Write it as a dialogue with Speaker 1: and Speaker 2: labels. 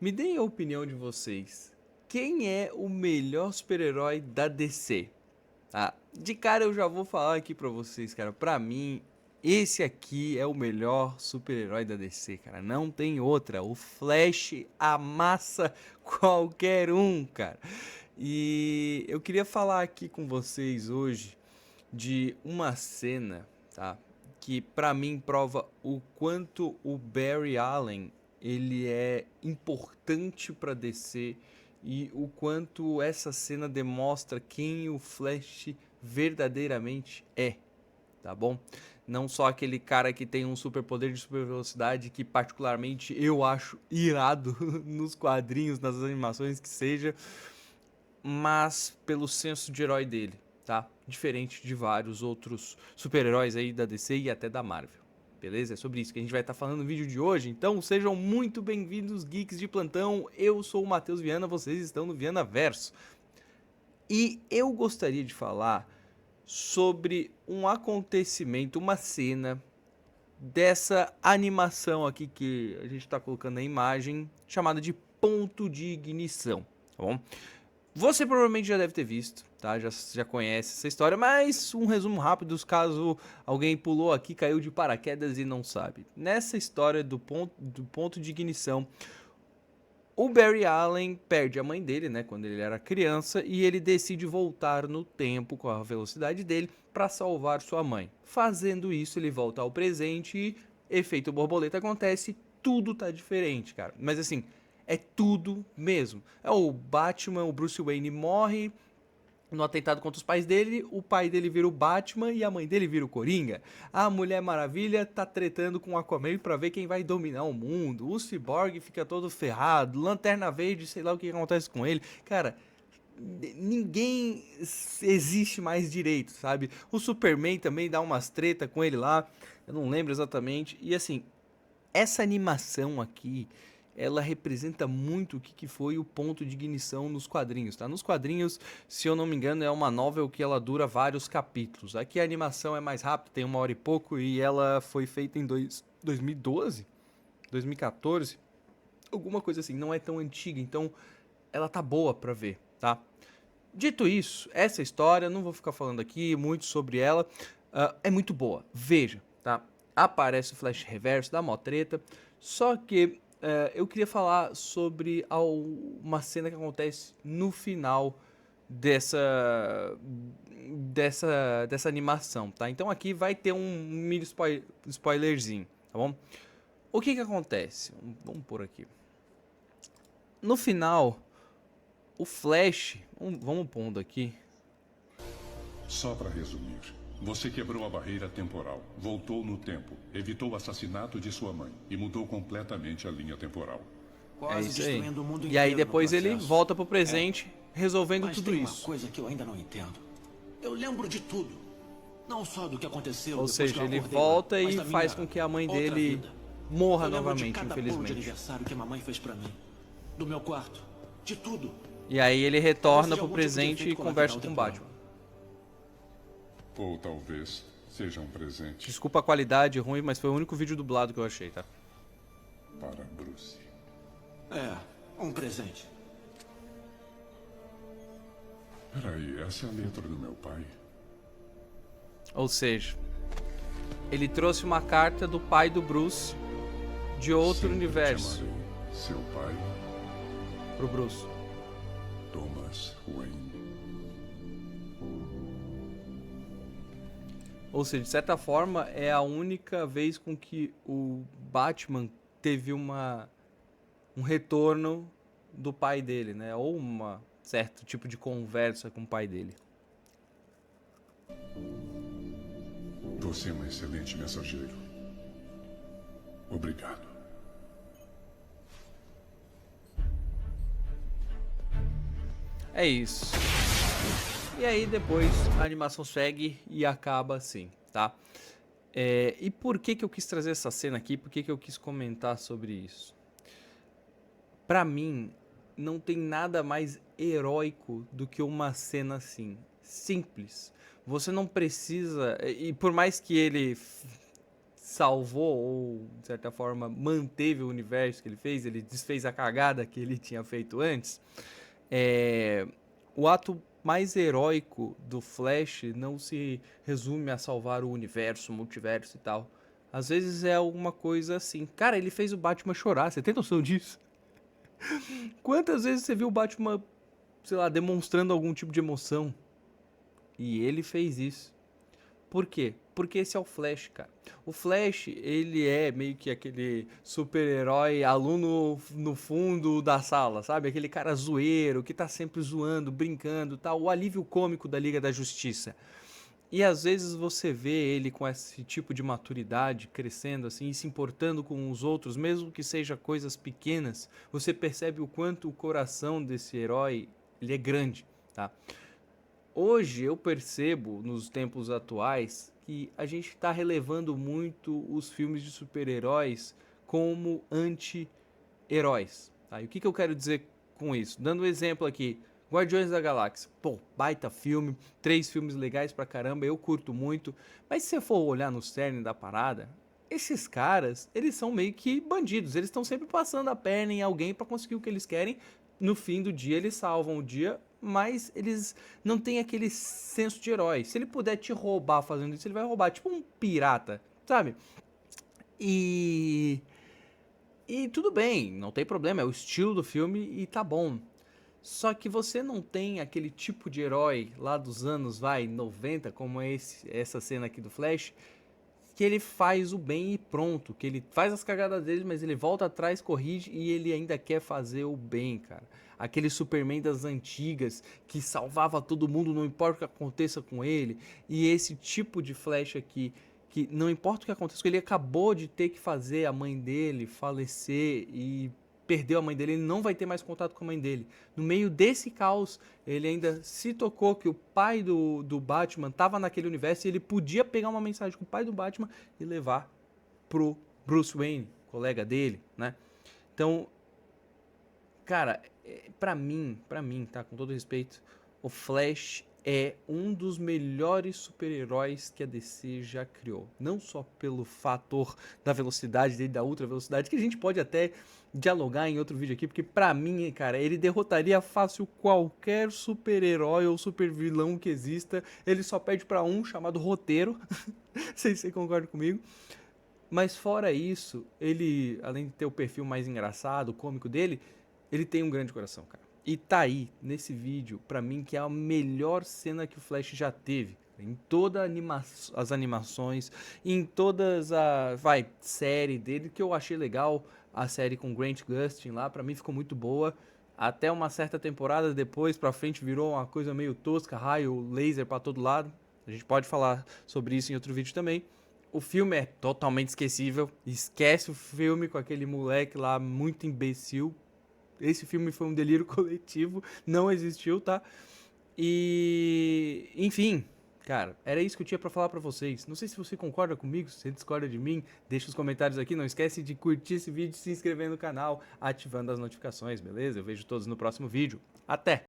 Speaker 1: Me deem a opinião de vocês. Quem é o melhor super-herói da DC? De cara eu já vou falar aqui pra vocês, cara. Pra mim, esse aqui é o melhor super-herói da DC, cara. Não tem outra. O Flash amassa qualquer um, cara. E eu queria falar aqui com vocês hoje de uma cena, tá? Que pra mim prova o quanto o Barry Allen ele é importante pra DC e o quanto essa cena demonstra quem o Flash verdadeiramente é, tá bom? Não só aquele cara que tem um superpoder de super velocidade que particularmente eu acho irado nos quadrinhos, nas animações que seja, mas pelo senso de herói dele, tá? Diferente de vários outros super-heróis aí da DC e até da Marvel. Beleza? É sobre isso que a gente vai estar falando no vídeo de hoje. Então sejam muito bem-vindos, geeks de plantão. Eu sou o Matheus Viana, vocês estão no Viana Verso. E eu gostaria de falar sobre um acontecimento, uma cena dessa animação aqui que a gente está colocando na imagem, chamada de ponto de ignição, tá bom? Você provavelmente já deve ter visto, tá? Já conhece essa história, mas um resumo rápido caso alguém pulou aqui, caiu de paraquedas e não sabe. Nessa história do ponto de ignição, o Barry Allen perde a mãe dele, né, quando ele era criança, e ele decide voltar no tempo com a velocidade dele para salvar sua mãe. Fazendo isso, ele volta ao presente e efeito borboleta acontece, tudo tá diferente, cara. Mas assim, é tudo mesmo. É o Batman, o Bruce Wayne morre no atentado contra os pais dele, o pai dele vira o Batman e a mãe dele vira o Coringa. A Mulher Maravilha tá tretando com o Aquaman pra ver quem vai dominar o mundo. O Cyborg fica todo ferrado, Lanterna Verde, sei lá o que acontece com ele. Cara, ninguém existe mais direito, sabe? O Superman também dá umas treta com ele lá, eu não lembro exatamente. E assim, essa animação aqui, ela representa muito o que foi o ponto de ignição nos quadrinhos, tá? Nos quadrinhos, se eu não me engano, é uma novel que ela dura vários capítulos. Aqui a animação é mais rápida, tem 1 hora e pouco, e ela foi feita em 2012, 2014, alguma coisa assim, não é tão antiga, então ela tá boa pra ver, tá? Dito isso, essa história, não vou ficar falando aqui muito sobre ela, é muito boa, veja, tá? Aparece o Flash Reverso, dá mó treta, só que eu queria falar sobre uma cena que acontece no final dessa, dessa animação, tá? Então aqui vai ter um mini spoilerzinho, tá bom? O que que acontece? Vamos por aqui. No final, o Flash, vamos pondo aqui.
Speaker 2: Só para resumir, você quebrou a barreira temporal, voltou no tempo, evitou o assassinato de sua mãe e mudou completamente a linha temporal.
Speaker 1: É
Speaker 3: Quase
Speaker 1: isso aí.
Speaker 3: destruindo o mundo
Speaker 1: E aí
Speaker 3: inteiro no
Speaker 1: depois ele
Speaker 3: processo.
Speaker 1: volta pro presente, resolvendo
Speaker 3: Mas
Speaker 1: tudo
Speaker 3: tem
Speaker 1: isso.
Speaker 3: uma coisa que eu ainda não entendo. Eu lembro de tudo. Não só do que aconteceu
Speaker 1: Ou
Speaker 3: depois
Speaker 1: seja,
Speaker 3: que eu
Speaker 1: ele
Speaker 3: acordei
Speaker 1: volta
Speaker 3: lá, mas
Speaker 1: e
Speaker 3: da
Speaker 1: faz
Speaker 3: minha
Speaker 1: com que a mãe
Speaker 3: outra
Speaker 1: dele
Speaker 3: vida.
Speaker 1: morra
Speaker 3: Eu lembro de
Speaker 1: novamente,
Speaker 3: cada bolo de
Speaker 1: infelizmente.
Speaker 3: aniversário que a mamãe fez pra mim. Do meu quarto. De tudo.
Speaker 1: E aí ele
Speaker 3: Talvez
Speaker 1: retorna
Speaker 3: seja
Speaker 1: pro
Speaker 3: algum tipo de
Speaker 1: presente
Speaker 3: efeito
Speaker 1: e conversa
Speaker 3: colateral
Speaker 1: com o
Speaker 3: temporal.
Speaker 1: Batman.
Speaker 2: Ou talvez seja um presente
Speaker 1: Desculpa a qualidade ruim, mas foi o único vídeo dublado que eu achei, tá?
Speaker 2: para Bruce.
Speaker 3: É, um presente.
Speaker 2: Peraí, essa é a letra do meu pai?
Speaker 1: Ou seja, ele trouxe uma carta do pai do Bruce de outro
Speaker 2: Sempre
Speaker 1: universo
Speaker 2: te amarei. Seu pai,
Speaker 1: pro Bruce.
Speaker 2: Thomas Wayne.
Speaker 1: Ou seja, de certa forma, é a única vez com que o Batman teve um retorno do pai dele, né? Ou uma certo tipo de conversa com o pai dele.
Speaker 2: Você é um excelente mensageiro. Obrigado.
Speaker 1: É isso. E aí depois a animação segue e acaba assim, tá? E por que que eu quis trazer essa cena aqui? Por que que eu quis comentar sobre isso? Pra mim, não tem nada mais heróico do que uma cena assim. Simples. Você não precisa... E por mais que ele salvou ou, de certa forma, manteve o universo que ele fez, ele desfez a cagada que ele tinha feito antes. O ato mais heróico do Flash não se resume a salvar o universo, o multiverso e tal. Às vezes é alguma coisa assim. Cara, ele fez o Batman chorar, você tem noção disso? Quantas vezes você viu o Batman, sei lá, demonstrando algum tipo de emoção? E ele fez isso. Por quê? Porque esse é o Flash, cara. O Flash, ele é meio que aquele super-herói aluno no fundo da sala, sabe? Aquele cara zoeiro, que tá sempre zoando, brincando, tal. O alívio cômico da Liga da Justiça. E às vezes você vê ele com esse tipo de maturidade, crescendo assim, e se importando com os outros, mesmo que seja coisas pequenas, você percebe o quanto o coração desse herói, ele é grande, tá? Hoje eu percebo, nos tempos atuais, que a gente está relevando muito os filmes de super-heróis como anti-heróis. Tá? E o que eu quero dizer com isso? Dando um exemplo aqui, Guardiões da Galáxia. Pô, baita filme, 3 filmes legais pra caramba, eu curto muito. Mas se você for olhar no cerne da parada, esses caras, eles são meio que bandidos. Eles estão sempre passando a perna em alguém pra conseguir o que eles querem. No fim do dia, eles salvam o dia, mas eles não têm aquele senso de herói. Se ele puder te roubar fazendo isso, ele vai roubar. Tipo um pirata, sabe? E... E tudo bem, não tem problema, é o estilo do filme e tá bom. Só que você não tem aquele tipo de herói lá dos anos, 90, como é essa cena aqui do Flash, que ele faz o bem e pronto, que ele faz as cagadas dele, mas ele volta atrás, corrige e ele ainda quer fazer o bem, cara. Aquele Superman das antigas, que salvava todo mundo, não importa o que aconteça com ele, e esse tipo de Flash aqui, que não importa o que aconteça com ele, acabou de ter que fazer a mãe dele falecer e perdeu a mãe dele, ele não vai ter mais contato com a mãe dele. No meio desse caos, ele ainda se tocou que o pai do Batman estava naquele universo e ele podia pegar uma mensagem com o pai do Batman e levar pro Bruce Wayne, colega dele, né? Então, cara, pra mim, tá, com todo respeito, o Flash é um dos melhores super-heróis que a DC já criou. Não só pelo fator da velocidade dele, da ultra velocidade, que a gente pode até dialogar em outro vídeo aqui, porque pra mim, cara, ele derrotaria fácil qualquer super-herói ou super-vilão que exista. Ele só perde pra um, chamado roteiro. Não sei se você concorda comigo. Mas fora isso, ele, além de ter o perfil mais engraçado, cômico dele, ele tem um grande coração, cara. E tá aí, nesse vídeo, pra mim, que é a melhor cena que o Flash já teve. Em todas as animações, em todas a série dele, que eu achei legal. A série com Grant Gustin lá, pra mim ficou muito boa. Até uma certa temporada depois, pra frente, virou uma coisa meio tosca, raio, laser pra todo lado. A gente pode falar sobre isso em outro vídeo também. O filme é totalmente esquecível. Esquece o filme com aquele moleque lá muito imbecil. Esse filme foi um delírio coletivo, não existiu, tá? E, enfim, cara, era isso que eu tinha pra falar pra vocês. Não sei se você concorda comigo, se você discorda de mim, deixa os comentários aqui. Não esquece de curtir esse vídeo, se inscrever no canal, ativando as notificações, beleza? Eu vejo todos no próximo vídeo. Até!